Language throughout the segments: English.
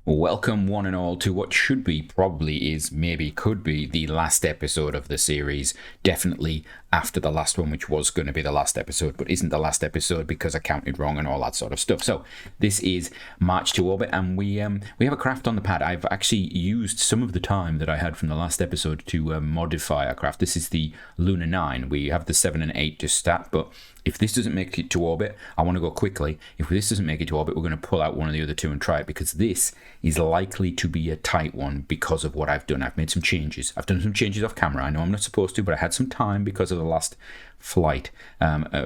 Welcome, one and all, to what should be, probably is, maybe could be the last episode of the series. Definitely after the last one, which was going to be the last episode, but isn't the last episode because I counted wrong and all that sort of stuff. So this is March to Orbit, and we have a craft on the pad. I've actually used some of the time that I had from the last episode to modify our craft. This is the Lunar 9. We have the 7 and 8 to stat, but if this doesn't make it to orbit, I want to go quickly. If this doesn't make it to orbit, we're going to pull out one of the other two and try it, because this is likely to be a tight one because of what I've done. I've made some changes. I've done some changes off camera. I know I'm not supposed to, but I had some time because of the last flight,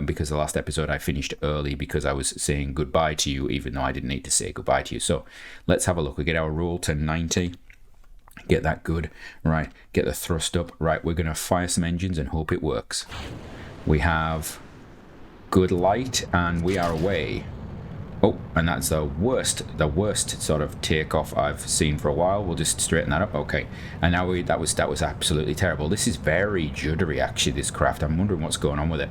because the last episode I finished early because I was saying goodbye to you, even though I didn't need to say goodbye to you. So let's have a look. We get our roll to 90. Get that good. Right, get the thrust up. Right, we're going to fire some engines and hope it works. We have good light, and we are away. Oh, and that's the worst sort of takeoff I've seen for a while. We'll just straighten that up. Okay, and now that was absolutely terrible. This is very juddery, actually, this craft. I'm wondering what's going on with it.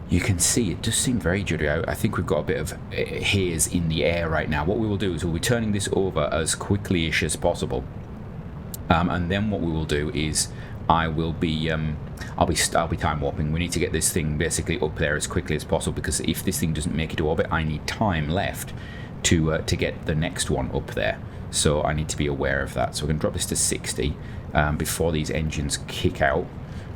You can see it does seem very juddery. I think we've got a bit of haze in the air right now. What we will do is we'll be turning this over as quickly-ish as possible, and then what we will do is I'll be time warping. We need to get this thing basically up there as quickly as possible, because if this thing doesn't make it to orbit, I need time left to get the next one up there. So I need to be aware of that. So we're going to drop this to 60 before these engines kick out.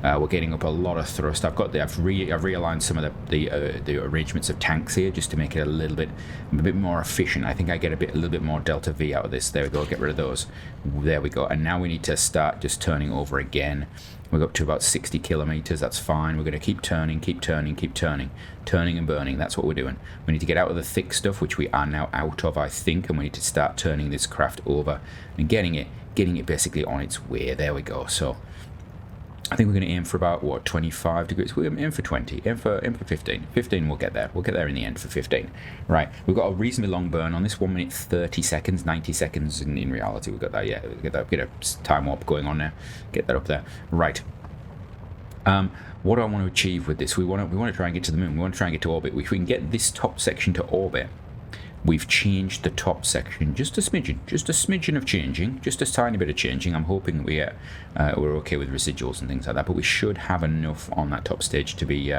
We're getting up a lot of thrust. I've realigned some of the arrangements of tanks here just to make it a bit more efficient. I think I get a little bit more delta V out of this. There we go. Get rid of those. There we go. And now we need to start just turning over again. We're up to about 60 kilometers. That's fine. We're going to keep turning and burning. That's what we're doing. We need to get out of the thick stuff, which we are now out of, I think, and we need to start turning this craft over and getting it basically on its way. There we go. So I think we're going to aim for about, 25 degrees? We're going to aim for 20, aim for 15. 15, we'll get there. We'll get there in the end for 15. Right, we've got a reasonably long burn on this, 1 minute 30 seconds, 90 seconds in reality. We've got that, yeah, get a time warp going on now. Get that up there. Right. What do I want to achieve with this? We want to try and get to the moon. We want to try and get to orbit. If we can get this top section to orbit, we've changed the top section just a smidgen of changing, just a tiny bit of changing. I'm hoping we're okay with residuals and things like that, but we should have enough on that top stage to be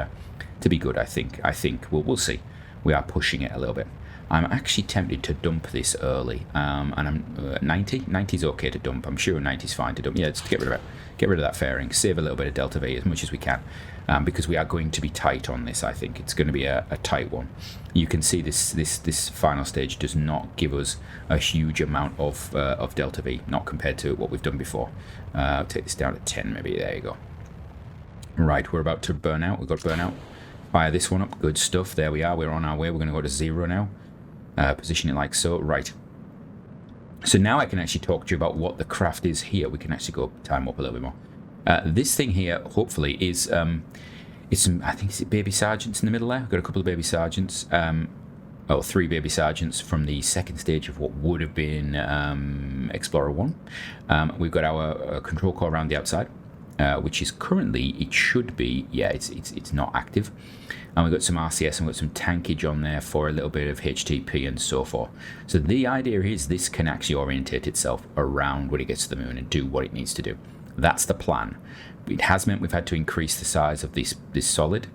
good. I think we'll see. We are pushing it a little bit. I'm actually tempted to dump this early, and I'm 90 is okay to dump. I'm sure 90 is fine to dump. Yeah, just get rid of it. Get rid of that fairing. Save a little bit of delta V as much as we can, because we are going to be tight on this. I think it's going to be a tight one. You can see this final stage does not give us a huge amount of delta V, not compared to what we've done before. I'll take this down to 10 maybe. There you go. Right, we're about to burn out. We've got to burn out. Fire this one up. Good stuff. There we are. We're on our way. We're going to go to 0 now. Position it like so. Right. So now I can actually talk to you about what the craft is here. We can actually go time up a little bit more. This thing here, hopefully, is some, I think it's baby sergeants in the middle there. We've got a couple of baby sergeants. 3 baby sergeants from the second stage of what would have been Explorer 1. We've got our control core around the outside, which is currently, it should be, yeah, it's not active. And we've got some RCS and we've got some tankage on there for a little bit of HTP and so forth. So the idea is this can actually orientate itself around when it gets to the moon and do what it needs to do. That's the plan. It has meant we've had to increase the size of this solid,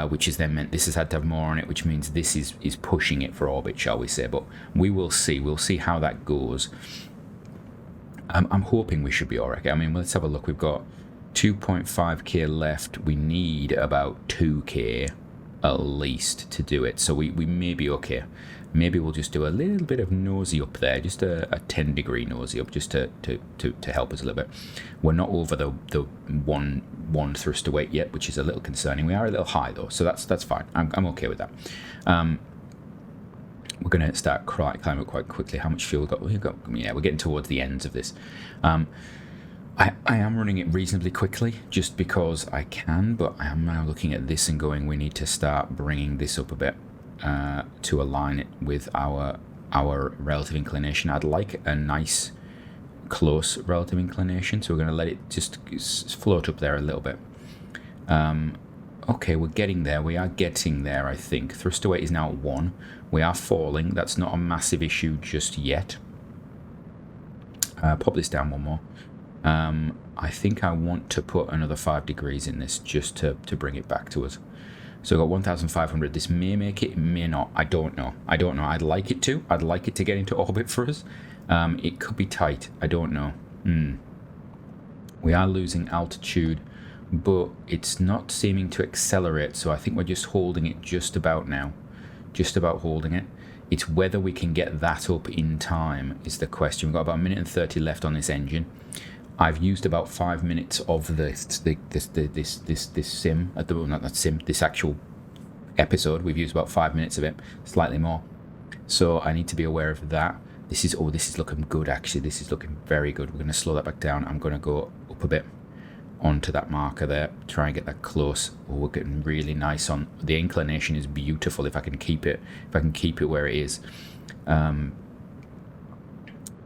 which has then meant this has had to have more on it, which means this is pushing it for orbit, shall we say. But we will see. We'll see how that goes. I'm hoping we should be all right. I mean, let's have a look. We've got 2.5k left. We need about 2k at least to do it, so we may be okay. Maybe we'll just do a little bit of nosy up there, just a 10 degree nosy up, just to help us a little bit. We're not over the one thruster weight yet, which is a little concerning. We are a little high though, so that's fine. I'm okay with that. We're going to start climbing up quite quickly. How much fuel we've got? Yeah, we're getting towards the ends of this. I am running it reasonably quickly just because I can, but I am now looking at this and going, we need to start bringing this up a bit to align it with our relative inclination. I'd like a nice close relative inclination, so we're going to let it just float up there a little bit. Okay, we're getting there. We are getting there, I think. Thrust to weight is now at 1. We are falling. That's not a massive issue just yet. Pop this down one more. I think I want to put another 5 degrees in this just to bring it back to us. So we've got 1,500. This may make it, may not. I don't know. I don't know. I'd like it to. I'd like it to get into orbit for us. It could be tight. I don't know. We are losing altitude, but it's not seeming to accelerate. So I think we're just holding it just about now. Just about holding it. It's whether we can get that up in time is the question. We've got about 1 minute and 30 left on this engine. I've used about 5 minutes of this sim at the not that sim, this actual episode. We've used about 5 minutes of it, slightly more. So I need to be aware of that. This is looking good actually. This is looking very good. We're going to slow that back down. I'm going to go up a bit onto that marker there, try and get that close. Oh, we're getting really nice on the inclination. Is beautiful if I can keep it where it is.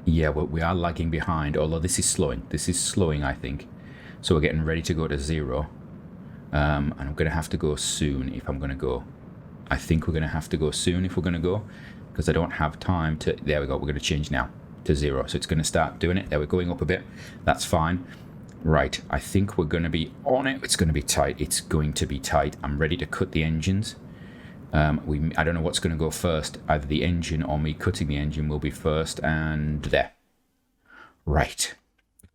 Yeah, we are lagging behind, although this is slowing, I think. So we're getting ready to go to 0. And I'm going to have to go soon if I'm going to go. I think we're going to have to go soon if we're going to go, because I don't have time to... There we go, we're going to change now to 0. So it's going to start doing it. There, we're going up a bit. That's fine. Right, I think we're going to be on it. It's going to be tight. It's going to be tight. I'm ready to cut the engines. I don't know what's going to go first. Either the engine or me cutting the engine will be first, and there. Right.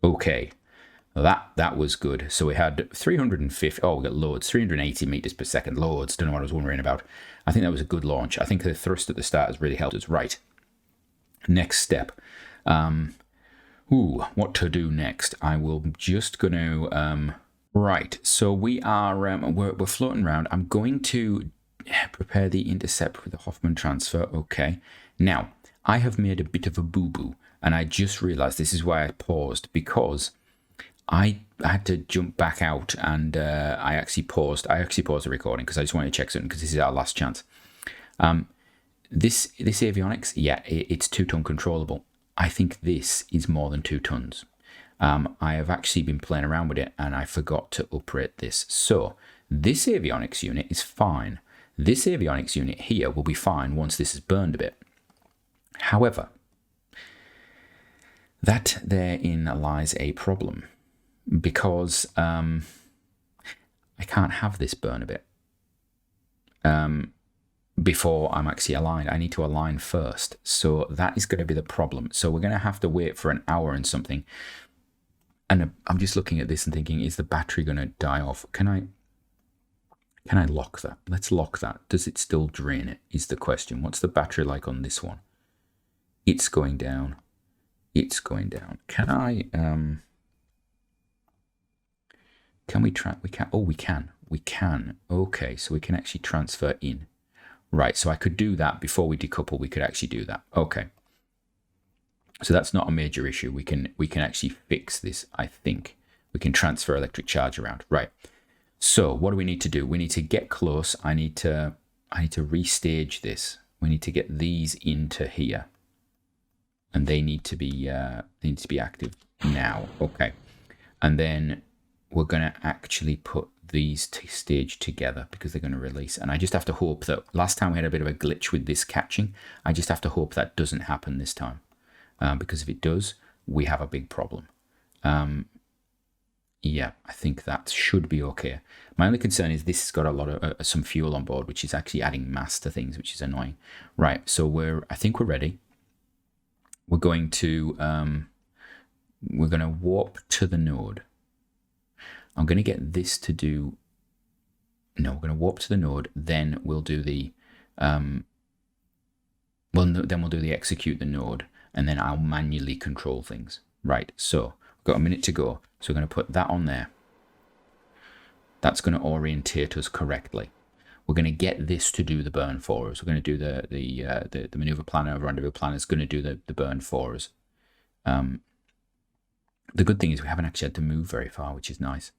Okay. That was good. So we had 350. Oh, we got loads. 380 meters per second. Loads. Don't know what I was wondering about. I think that was a good launch. I think the thrust at the start has really helped us. Right. Next step. What to do next? I will just going to. Right. So we are. We're floating around. I'm going to prepare the intercept with the Hoffman transfer. Okay. Now, I have made a bit of a boo-boo, and I just realized this is why I paused, because I had to jump back out, and I actually paused the recording because I just wanted to check something, because this is our last chance. This avionics, yeah, it's 2-ton controllable. I think this is more than 2 tons. I have actually been playing around with it, and I forgot to uprate this. So this avionics unit is fine. This avionics unit here will be fine once this is burned a bit. However, that therein lies a problem, because I can't have this burn a bit before I'm actually aligned. I need to align first. So that is going to be the problem. So we're going to have to wait for an hour and something. And I'm just looking at this and thinking, is the battery going to die off? Can I lock that? Let's lock that. Does it still drain it, is the question. What's the battery like on this one? It's going down. It's going down. Can I... Can we track? We can. Oh, we can. We can. Okay, so we can actually transfer in. Right, so I could do that before we decouple. We could actually do that. Okay. So that's not a major issue. We can actually fix this, I think. We can transfer electric charge around. Right. So what do we need to do? We need to get close. I need to restage this. We need to get these into here. And they need to be active now. Okay. And then we're going to actually put these stage together, because they're going to release. And I just have to hope that, last time we had a bit of a glitch with this catching. I just have to hope that doesn't happen this time. Because if it does, we have a big problem. Yeah, I think that should be okay. My only concern is this has got a lot of some fuel on board, which is actually adding mass to things, which is annoying. Right, so I think we're ready. We're going to warp to the node. I'm going to get this to do... No, we're going to warp to the node. Then we'll do the... then we'll do the execute the node. And then I'll manually control things. Right, so we've got a minute to go. So we're going to put that on there. That's going to orientate us correctly. We're going to get this to do the burn for us. We're going to do the maneuver planner, rendezvous planner is going to do the burn for us. The good thing is we haven't actually had to move very far, which is nice.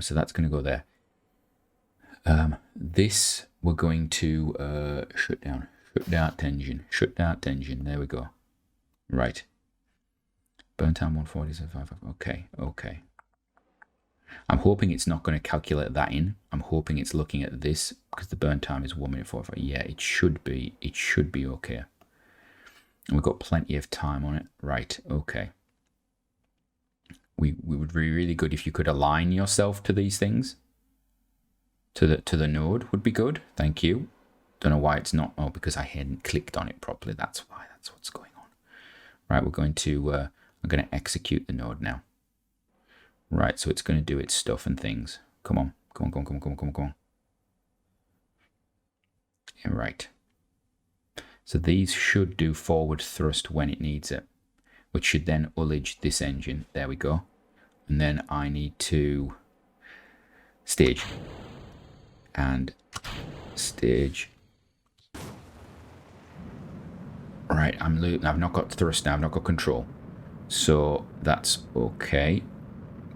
So that's going to go there. This we're going to shut down engine. There we go. Right. Burn time 140. Okay. I'm hoping it's not going to calculate that in. I'm hoping it's looking at this because the burn time is 1 minute 45. Yeah, it should be. It should be okay. And we've got plenty of time on it. Right, okay. We would be really good if you could align yourself to these things. To the node would be good. Thank you. Don't know why it's not. Oh, because I hadn't clicked on it properly. That's why. That's what's going on. Right, we're going to. I'm going to execute the node now. Right, so it's going to do its stuff and things. Come on, come on, come on, come on, come on, come on, come on. Yeah, right. So these should do forward thrust when it needs it, which should then ullage this engine. There we go. And then I need to stage and stage. Right, I've not got thrust now. I've not got control. So that's okay.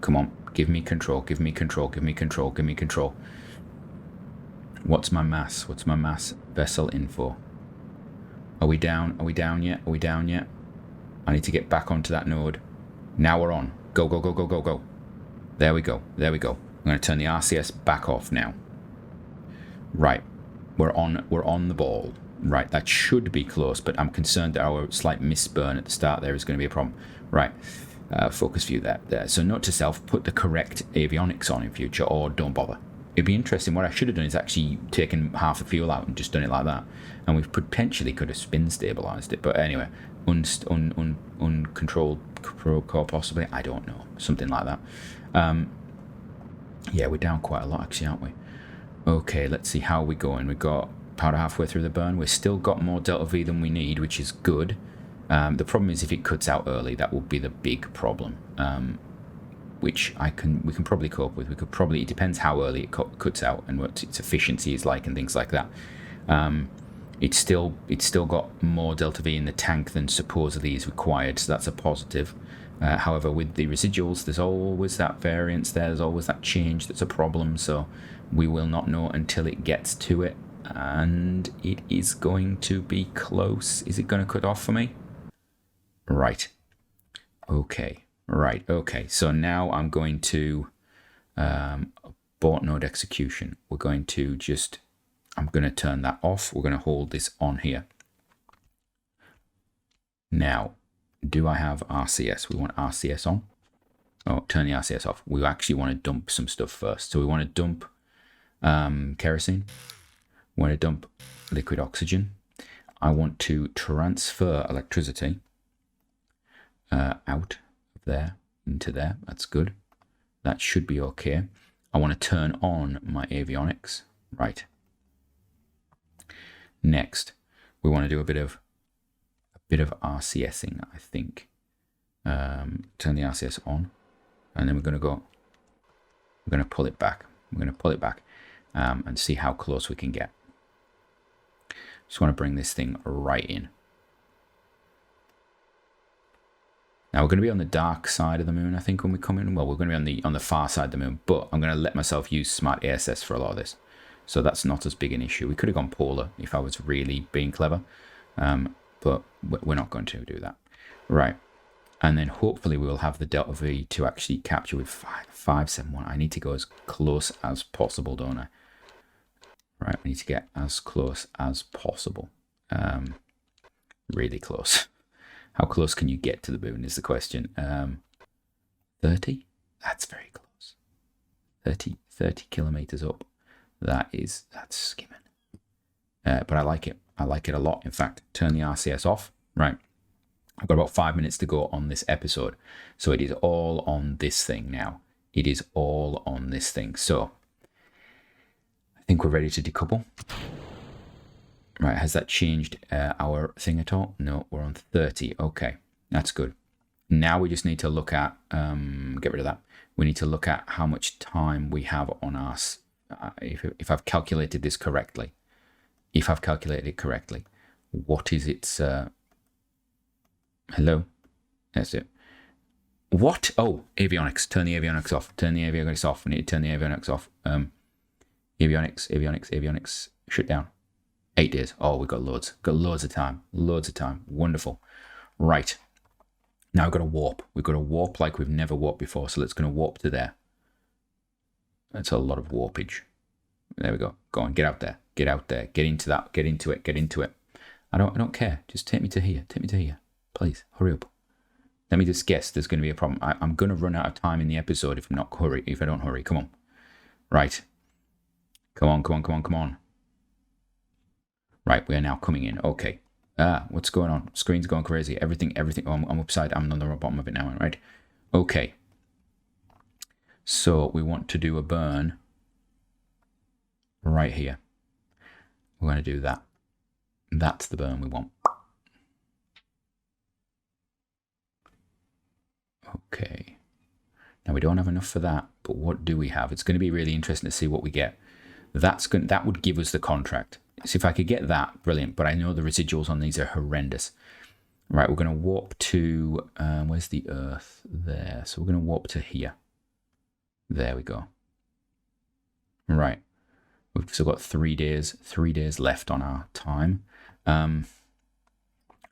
Come on, give me control, give me control, give me control, give me control. What's my mass? What's my mass? Vessel info. Are we down? Are we down yet? Are we down yet? I need to get back onto that node. Now we're on. Go, go, go, go, go, go. There we go. There we go. I'm going to turn the RCS back off now. Right. We're on the ball. Right. That should be close, but I'm concerned that our slight misburn at the start there is going to be a problem. Right. Focus view there. So note to self, put the correct avionics on in future or don't bother. It'd be interesting. What I should have done is actually taken half the fuel out and just done it like that. And we potentially could have spin stabilized it. But anyway, uncontrolled core possibly. I don't know. Something like that. Yeah, we're down quite a lot actually, aren't we? Okay, let's see how we're going. We've got powder halfway through the burn. We've still got more delta V than we need, which is good. The problem is if it cuts out early, that will be the big problem. Which we can probably cope with. It depends how early it cuts out and what its efficiency is like and things like that. It's still got more delta V in the tank than supposedly is required, so that's a positive. However, with the residuals, there's always that variance there. There's always that change that's a problem. So we will not know until it gets to it, and it is going to be close. Is it going to cut off for me? Right. Okay. Right, okay, so now I'm going to abort node execution. I'm going to turn that off. We're going to hold this on here. Now, do I have RCS? We want RCS on. Oh, turn the RCS off. We actually want to dump some stuff first. So we want to dump kerosene. We want to dump liquid oxygen. I want to transfer electricity out there into there. That's good. That should be okay. I want to turn on my avionics. Right. Next, we want to do a bit of RCSing, I think. Turn the RCS on, and then we're going to pull it back. We're going to pull it back and see how close we can get. Just want to bring this thing right in. Now we're going to be on the dark side of the moon, I think, when we come in. Well, we're going to be on the far side of the moon, but I'm going to let myself use smart ASS for a lot of this. So that's not as big an issue. We could have gone polar if I was really being clever, but we're not going to do that. Right. And then hopefully we will have the delta V to actually capture with 571. I need to go as close as possible, don't I? Right, we need to get as close as possible. Really close. How close can you get to the moon is the question. 30? That's very close. 30 kilometers up. That's skimming. But I like it. I like it a lot. In fact, turn the RCS off. Right. I've got about 5 minutes to go on this episode. So it is all on this thing now. It is all on this thing. So I think we're ready to decouple. Right, has that changed our thing at all? No, we're on 30. Okay, that's good. Now we just need to look at, get rid of that. We need to look at how much time we have on us. If I've calculated this correctly. If I've calculated it correctly. What is its, hello? That's it. What? Oh, avionics. Turn the avionics off. Turn the avionics off. We need to turn the avionics off. Avionics. Shut down. 8 days. Oh, we've got loads. Got loads of time. Loads of time. Wonderful. Right. Now we've got to warp. We've got to warp like we've never warped before. So let's going to warp to there. That's a lot of warpage. There we go. Go on, get out there. Get out there. Get into that. Get into it. Get into it. I don't care. Just take me to here. Take me to here. Please, hurry up. Let me just guess. There's going to be a problem. I'm going to run out of time in the episode if I don't hurry. Come on. Right. Come on, come on, come on, come on. Right, we are now coming in. Okay. What's going on? Screen's going crazy. Everything. Oh, I'm upside. I'm on the bottom of it now, right? Okay. So we want to do a burn right here. We're going to do that. That's the burn we want. Okay. Now we don't have enough for that, but what do we have? It's going to be really interesting to see what we get. That would give us the contract. So if I could get that, brilliant. But I know the residuals on these are horrendous. Right, we're going to warp to, where's the Earth? There. So we're going to warp to here. There we go. Right. We've still got 3 days left on our time. I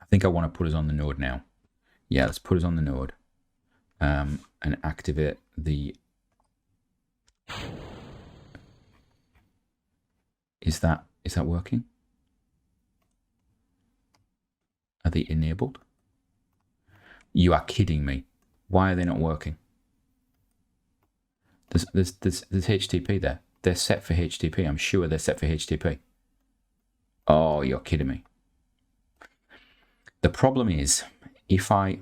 think I want to put us on the node now. Yeah, let's put us on the node. And activate the... Is that working? Are they enabled? You are kidding me. Why are they not working? There's HTTP there. They're set for HTTP. I'm sure they're set for HTTP. Oh, you're kidding me. The problem is, if I...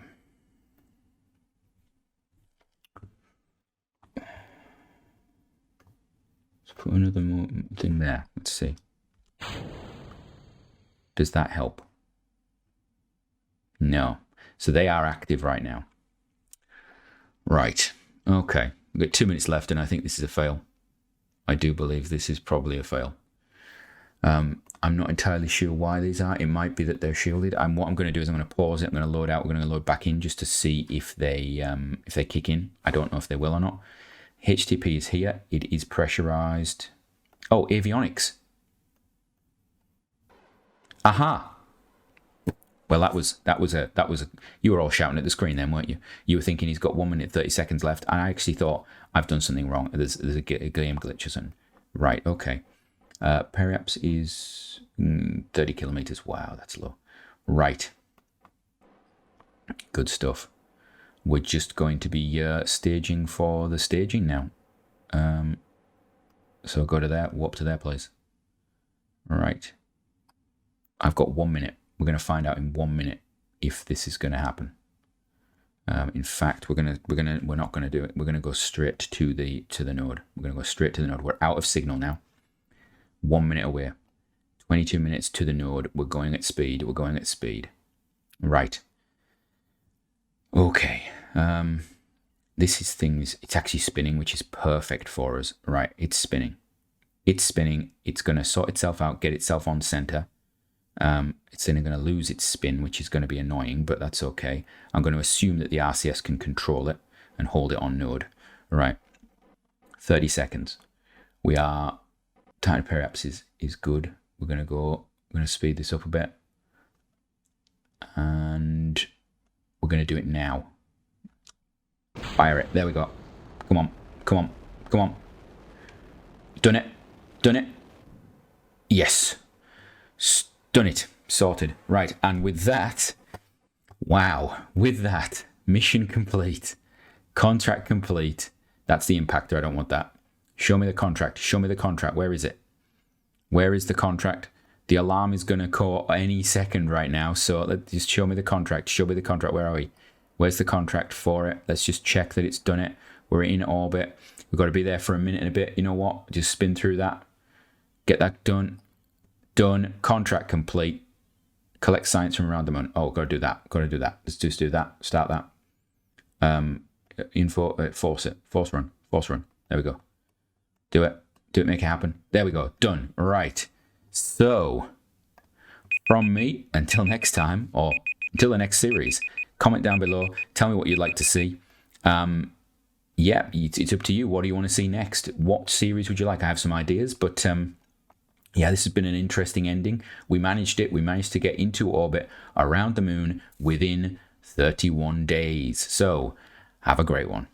Let's put another thing there. Let's see. Does that help? No. So they are active right now. Right. Okay. We've got 2 minutes left, and I think this is a fail. I do believe this is probably a fail. I'm not entirely sure why these are. It might be that they're shielded. What I'm going to do is I'm going to pause it. I'm going to load out. We're going to load back in just to see if they kick in. I don't know if they will or not. HTTP is here. It is pressurized. Oh, avionics. Aha. Well, that was a. You were all shouting at the screen then, weren't you? You were thinking he's got 1 minute 30 seconds left, and I actually thought I've done something wrong. There's a game glitch or something. Right. Okay. Periaps is 30 kilometers. Wow, that's low. Right. Good stuff. We're just going to be staging for the staging now. So go to there, warp to their place. Right. I've got 1 minute. We're going to find out in 1 minute if this is going to happen. In fact, we're not going to do it. We're going to go straight to the node. We're going to go straight to the node. We're out of signal now. 1 minute away. 22 minutes to the node. We're going at speed. We're going at speed. Right. Okay. This is things. It's actually spinning, which is perfect for us. Right. It's spinning. It's spinning. It's going to sort itself out, get itself on center. It's then going to lose its spin, which is going to be annoying, but that's okay. I'm going to assume that the RCS can control it and hold it on node. Right. 30 seconds. We are... Time to periaps is good. We're going to speed this up a bit. And we're going to do it now. Fire it. There we go. Come on. Come on. Come on. Done it. Done it. Yes. Done it. Sorted. Right. And with that, wow. With that, mission complete. Contract complete. That's the impactor. I don't want that. Show me the contract. Show me the contract. Where is it? Where is the contract? The alarm is going to call any second right now. So let's just show me the contract. Show me the contract. Where are we? Where's the contract for it? Let's just check that it's done it. We're in orbit. We've got to be there for a minute and a bit. You know what? Just spin through that. Get that done. Done. Contract complete. Collect science from around the moon. Oh, got to do that. Got to do that. Let's just do that. Start that. Force it. Force run. Force run. There we go. Do it. Do it. Make it happen. There we go. Done. Right. So, from me, until next time, or until the next series, comment down below. Tell me what you'd like to see. Yeah, it's up to you. What do you want to see next? What series would you like? I have some ideas, but yeah, this has been an interesting ending. We managed it. We managed to get into orbit around the moon within 31 days. So, have a great one.